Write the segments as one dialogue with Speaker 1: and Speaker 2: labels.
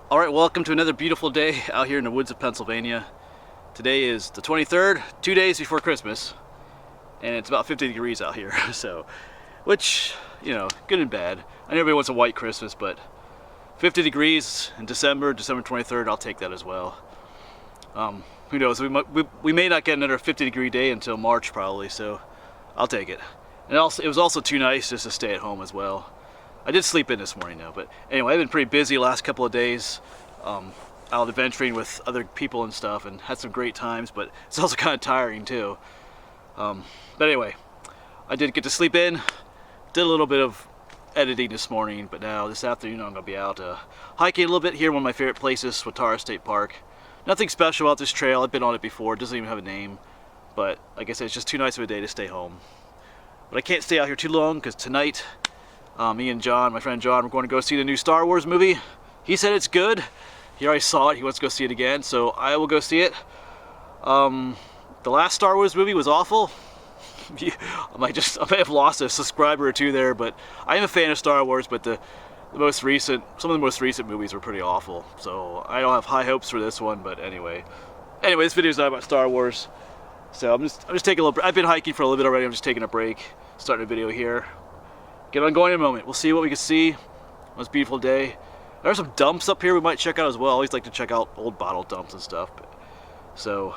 Speaker 1: Alright, welcome to another beautiful day out here in the woods of Pennsylvania. Today is the 23rd, 2 days before Christmas, and it's about 50 degrees out here, so, which, you know, good and bad. I know everybody wants a white Christmas, but 50 degrees in December 23rd, I'll take that as well. Who knows, we may not get another 50 degree day until March probably, so I'll take it. And also, it was also too nice just to stay at home as well. I did sleep in this morning though, but anyway, I've been pretty busy the last couple of days, out adventuring with other people and stuff, and had some great times, but it's also kind of tiring too. But anyway, I did get to sleep in, did a little bit of editing this morning, but now this afternoon I'm going to be out hiking a little bit here, one of my favorite places, Swatara State Park. Nothing special about this trail, I've been on it before, it doesn't even have a name, but like I said, it's just too nice of a day to stay home. But I can't stay out here too long, because tonight, me and John, my friend John, we're going to go see the new Star Wars movie. He said it's good. He already saw it. He wants to go see it again, so I will go see it. The last Star Wars movie was awful. I might have lost a subscriber or two there, but I am a fan of Star Wars, but some of the most recent movies were pretty awful. So I don't have high hopes for this one, but anyway. Anyway, this video is not about Star Wars. So I'm just taking a little break. I've been hiking for a little bit already. I'm just taking a break, starting a video here. Get on going in a moment. We'll see what we can see on this beautiful day. There are some dumps up here we might check out as well. I always like to check out old bottle dumps and stuff. So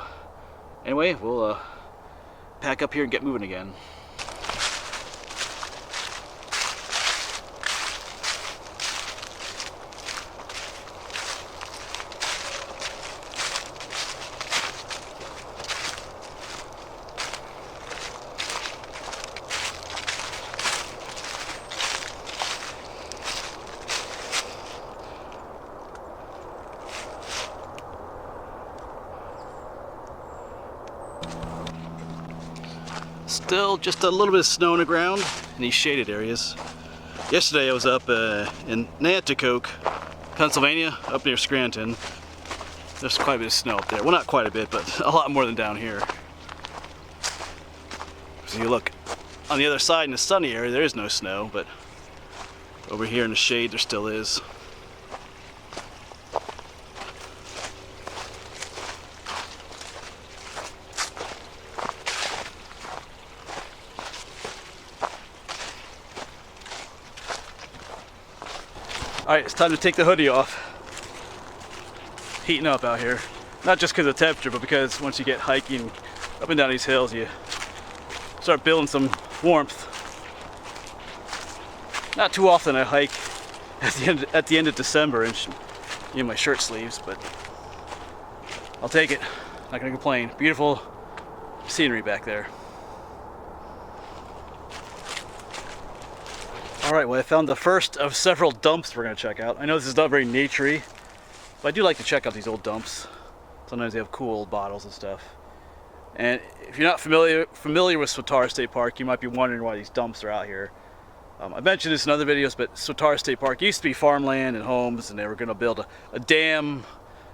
Speaker 1: anyway, we'll pack up here and get moving again. Still just a little bit of snow on the ground in these shaded areas. Yesterday I was up in Nanticoke, Pennsylvania, up near Scranton. There's quite a bit of snow up there. Well, not quite a bit, but a lot more than down here. So you look on the other side in the sunny area, there is no snow, but over here in the shade there still is. Alright, it's time to take the hoodie off. Heating up out here. Not just because of the temperature, but because once you get hiking up and down these hills, you start building some warmth. Not too often I hike at the end of December in my shirt sleeves, but I'll take it. Not gonna complain. Beautiful scenery back there. Alright, well I found the first of several dumps we're going to check out. I know this is not very naturey, but I do like to check out these old dumps. Sometimes they have cool old bottles and stuff. And if you're not familiar with Swatara State Park, you might be wondering why these dumps are out here. I mentioned this in other videos, but Swatara State Park used to be farmland and homes, and they were going to build a dam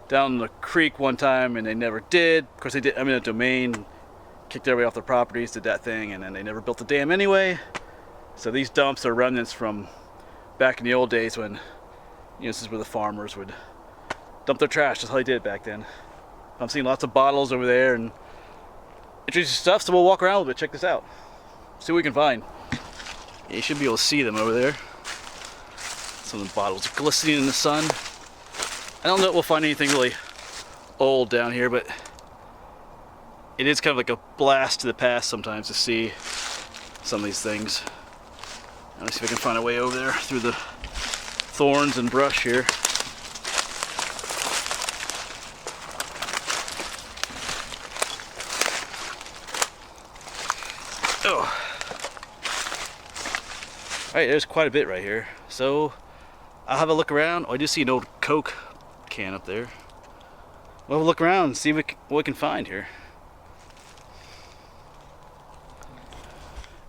Speaker 1: down the creek one time, and they never did. Of course they did, a domain, kicked everybody off their properties, did that thing, and then they never built the dam anyway. So these dumps are remnants from back in the old days when, this is where the farmers would dump their trash. That's how they did it back then. I'm seeing lots of bottles over there and interesting stuff, so we'll walk around a little bit, check this out. See what we can find. Yeah, you should be able to see them over there. Some of the bottles glistening in the sun. I don't know if we'll find anything really old down here, but it is kind of like a blast to the past sometimes to see some of these things. Let me see if I can find a way over there through the thorns and brush here. Oh. Alright, there's quite a bit right here. So, I'll have a look around. Oh, I do see an old Coke can up there. We'll have a look around and see what we can find here.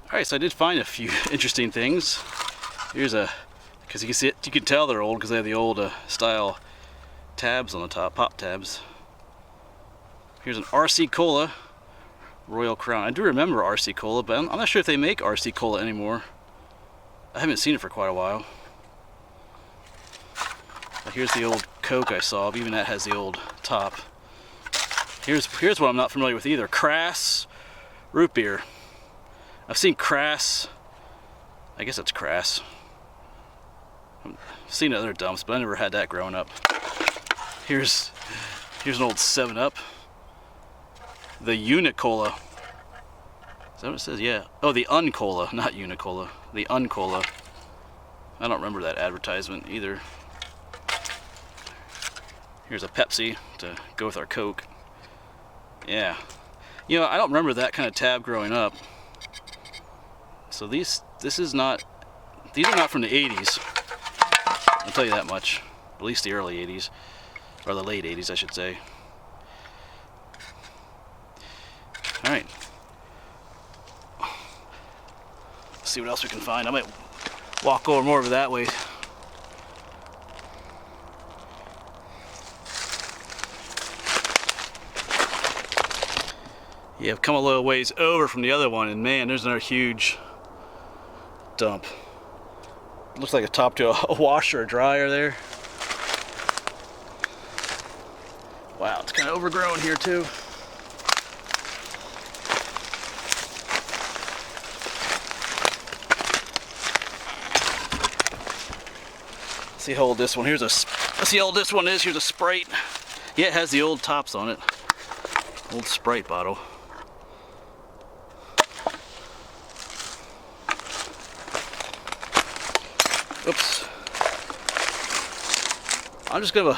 Speaker 1: Alright, so I did find a few interesting things. Here's because you can tell they're old because they have the old style tabs on the top, pop tabs. Here's an RC Cola Royal Crown. I do remember RC Cola, but I'm not sure if they make RC Cola anymore. I haven't seen it for quite a while. Here's the old Coke I saw. Even that has the old top. Here's what I'm not familiar with either. Crass root beer. I've seen Crass. I guess it's Crass. I've seen other dumps, but I never had that growing up. Here's an old 7-Up. The Unicola. Is that what it says? Yeah. Oh, the Uncola, not Unicola. The Uncola. I don't remember that advertisement either. Here's a Pepsi to go with our Coke. Yeah. You know, I don't remember that kind of tab growing up. So these are not from the 80s. I'll tell you that much. At least the early 80s. Or the late 80s, I should say. Alright. Let's see what else we can find. I might walk over more of that way. Yeah, I've come a little ways over from the other one, and man, there's another huge dump. Looks like a top to a washer or dryer there. Wow, it's kind of overgrown here too. Let's see how old this one. Let's see how old this one is. Here's a Sprite. Yeah, it has the old tops on it. Old Sprite bottle. Oops. I'm just gonna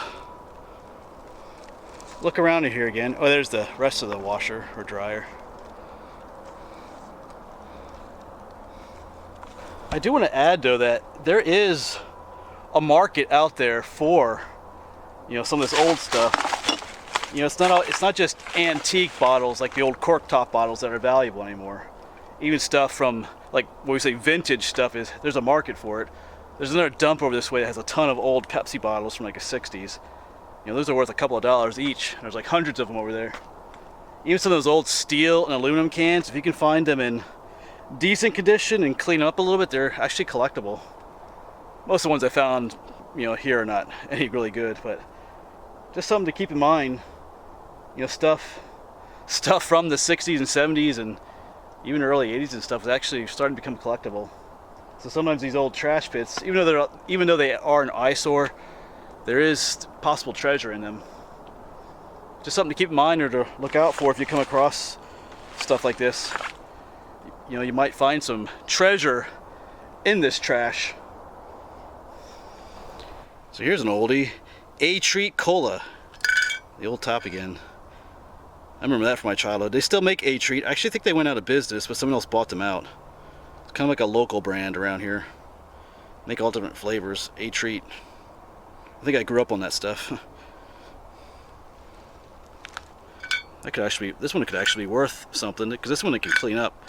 Speaker 1: look around in here again. Oh, there's the rest of the washer or dryer. I do want to add though that there is a market out there for, you know, some of this old stuff. You know, it's not just antique bottles like the old cork top bottles that are valuable anymore. Even stuff from, like what we say vintage stuff, there's a market for it. There's another dump over this way that has a ton of old Pepsi bottles from like the 60s. You know, those are worth a couple of dollars each. There's like hundreds of them over there. Even some of those old steel and aluminum cans, if you can find them in decent condition and clean up a little bit, they're actually collectible. Most of the ones I found, you know, here are not any really good, but just something to keep in mind. You know, stuff from the 60s and 70s and even early 80s and stuff is actually starting to become collectible. So sometimes these old trash pits, even though they are an eyesore, there is possible treasure in them. Just something to keep in mind or to look out for if you come across stuff like this. You know, you might find some treasure in this trash. So here's an oldie, A-Treat Cola. The old top again. I remember that from my childhood. They still make A-Treat. I actually think they went out of business, but someone else bought them out. It's kind of like a local brand around here. Make all different flavors. A-Treat. I think I grew up on that stuff. This one could actually be worth something, because this one it can clean up.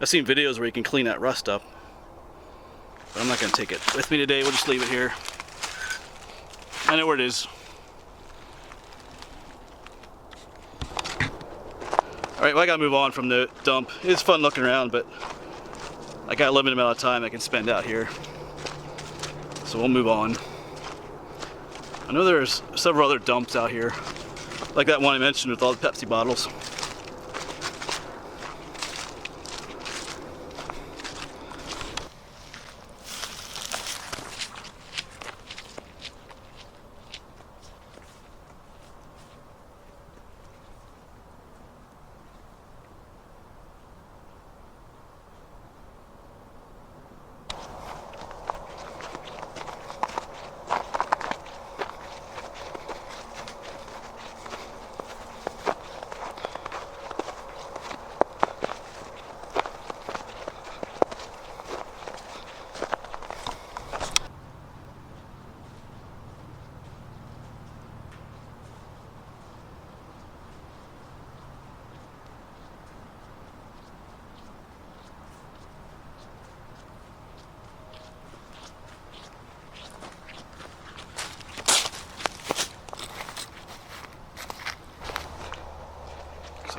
Speaker 1: I've seen videos where you can clean that rust up. But I'm not going to take it with me today. We'll just leave it here. I know where it is. Alright, well I gotta move on from the dump. It's fun looking around, but I got a limited amount of time I can spend out here. So we'll move on. I know there's several other dumps out here, like that one I mentioned with all the Pepsi bottles.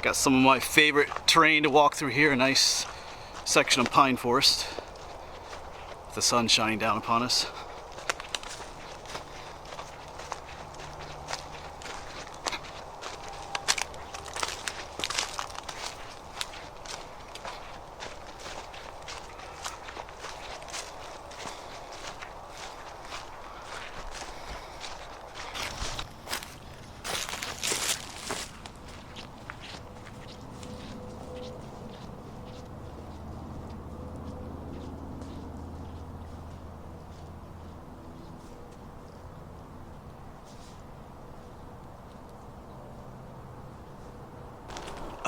Speaker 1: Got some of my favorite terrain to walk through here, a nice section of pine forest with the sun shining down upon us.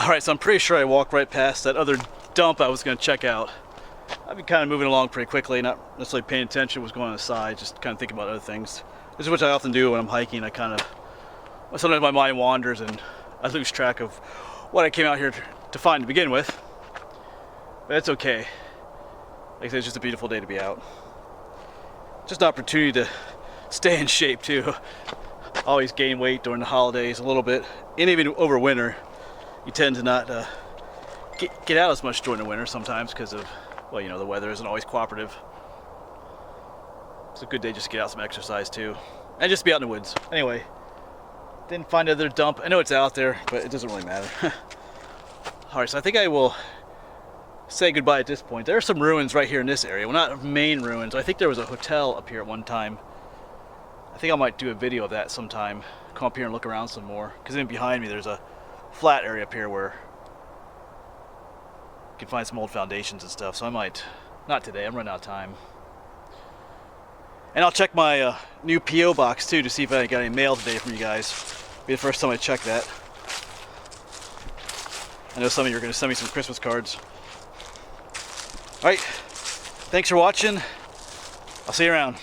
Speaker 1: Alright, so I'm pretty sure I walked right past that other dump I was going to check out. I've been kind of moving along pretty quickly, not necessarily paying attention to what's going on the side, just kind of thinking about other things. This is what I often do when I'm hiking. Sometimes my mind wanders and I lose track of what I came out here to find to begin with. But that's okay. Like I said, it's just a beautiful day to be out. Just an opportunity to stay in shape too. Always gain weight during the holidays a little bit, and even over winter. You tend to not get out as much during the winter sometimes because of, well, you know, the weather isn't always cooperative. It's a good day just to get out some exercise too, and just be out in the woods. Anyway, didn't find another dump. I know it's out there, but it doesn't really matter. Alright, so I think I will say goodbye at this point. There are some ruins right here in this area. Well, not main ruins. I think there was a hotel up here at one time. I think I might do a video of that sometime. Come up here and look around some more. Because then behind me there's a flat area up here where you can find some old foundations and stuff. So I might, not today, I'm running out of time. And I'll check my new P.O. box too to see if I got any mail today from you guys. It'll be the first time I check that. I know some of you are going to send me some Christmas cards. Alright, thanks for watching. I'll see you around.